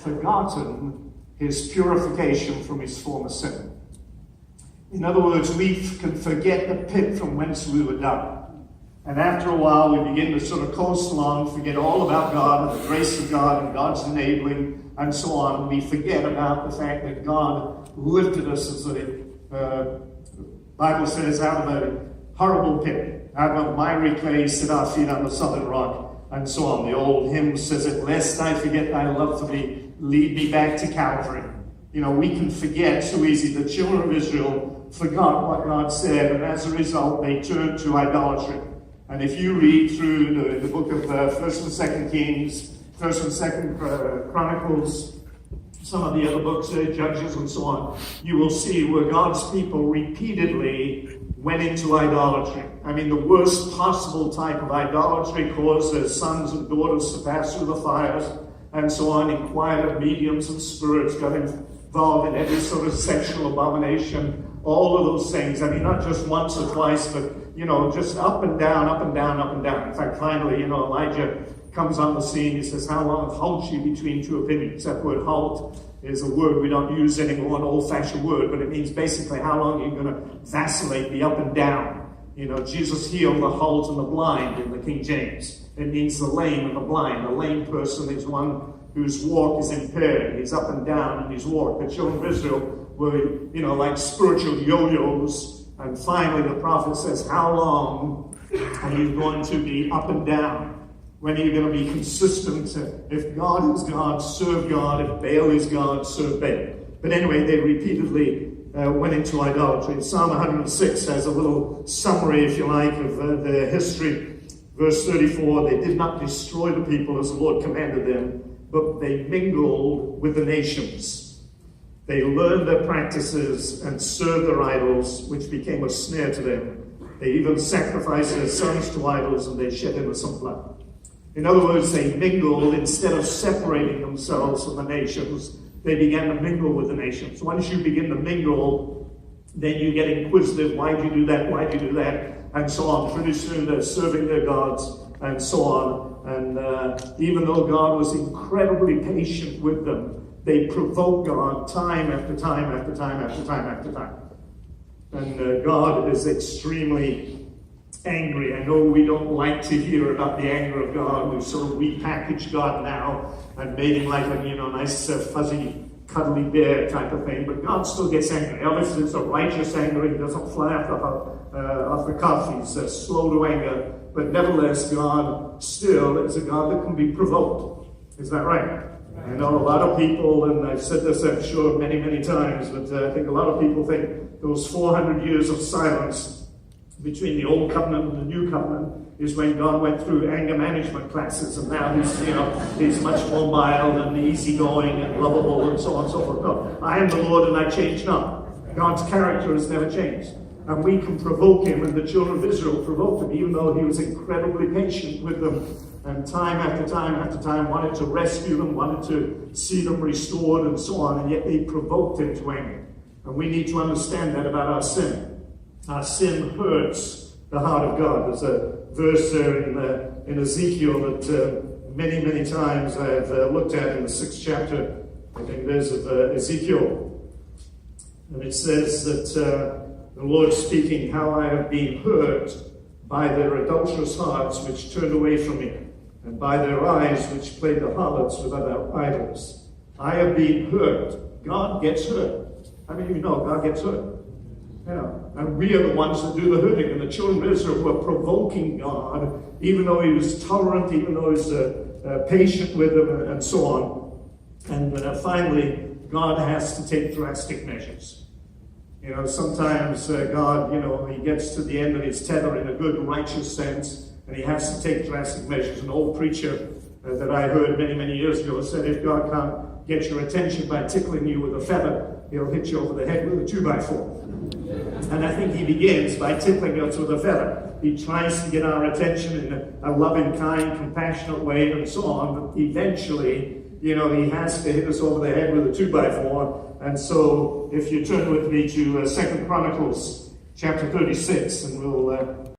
forgotten his purification from his former sin. In other words, we can forget the pit from whence we were done. And after a while, we begin to sort of coast along, forget all about God and the grace of God and God's enabling and so on. We forget about the fact that God lifted us, as the Bible says, out of a horrible pit, out of a miry clay, set our feet on the solid rock, and so on. The old hymn says it, lest I forget thy love for me, lead me back to Calvary. You know, we can forget so easy. The children of Israel forgot what God said, and as a result, they turned to idolatry. And if you read through the book of 1st and 2nd Kings, 1st and 2nd Chronicles, some of the other books, Judges and so on, you will see where God's people repeatedly went into idolatry. I mean, the worst possible type of idolatry caused their sons and daughters to pass through the fires and so on, inquired of mediums and spirits, got involved in every sort of sexual abomination, all of those things. I mean, not just once or twice, but, you know, just up and down, up and down, up and down. In fact, finally, you know, Elijah comes on the scene. He says, how long halt you between two opinions? That word halt is a word we don't use anymore, an old-fashioned word, but it means basically how long you're going to vacillate, be up and down. You know, Jesus healed the halt and the blind in the King James. It means the lame and the blind. A lame person is one whose walk is impaired. He's up and down in his walk. The children of Israel were, you know, like spiritual yo-yos. And finally the prophet says, how long are you going to be up and down? When are you going to be consistent? If God is God, serve God. If Baal is God, serve Baal. But anyway, they repeatedly went into idolatry. Psalm 106 has a little summary, if you like, of their history. Verse 34, they did not destroy the people as the Lord commanded them, but they mingled with the nations. They learned their practices and served their idols, which became a snare to them. They even sacrificed their sons to idols, and they shed innocent blood. In other words, they mingled. Instead of separating themselves from the nations, they began to mingle with the nations. Once you begin to mingle, then you get inquisitive. Why'd you do that? Why'd you do that? And so on. Pretty soon they're serving their gods and so on. And even though God was incredibly patient with them, they provoked God time after time after time after time after time. And God is extremely angry. I know we don't like to hear about the anger of God. We've sort of repackaged God now and made him like a, you know, nice fuzzy cuddly bear type of thing, but God still gets angry. Obviously, it's a righteous anger. He doesn't fly off the cuff. He's slow to anger, but nevertheless, God still is a God that can be provoked. Is that right? I know a lot of people, and I've said this, I'm sure, many, many times, but I think a lot of people think those 400 years of silence between the Old Covenant and the New Covenant is when God went through anger management classes, and now he's much more mild and easygoing and lovable and so on and so forth. No, I am the Lord and I change not. God's character has never changed. And we can provoke him, and the children of Israel provoked him, even though he was incredibly patient with them, and time after time after time wanted to rescue them, wanted to see them restored and so on, and yet they provoked him to anger. And we need to understand that about our sin. Our sin hurts the heart of God. There's a verse there in Ezekiel that many, many times I've looked at in the 6th chapter, I think it is, of Ezekiel. And it says that the Lord speaking, how I have been hurt by their adulterous hearts which turned away from me, and by their eyes which played the harlots with other idols. I have been hurt. God gets hurt. How many of you know God gets hurt? You know, and we are the ones that do the hurting. And the children of Israel were provoking God, even though he was tolerant, even though he was patient with them, and so on. And finally, God has to take drastic measures. You know, sometimes God, you know, he gets to the end of his tether in a good, righteous sense, and he has to take drastic measures. An old preacher that I heard many, many years ago said, if God can't get your attention by tickling you with a feather, he'll hit you over the head with a 2x4. And I think he begins by tickling us with a feather. He tries to get our attention in a loving, kind, compassionate way and so on, but eventually, you know, he has to hit us over the head with a 2x4. And so, if you turn with me to 2 Chronicles chapter 36, and we'll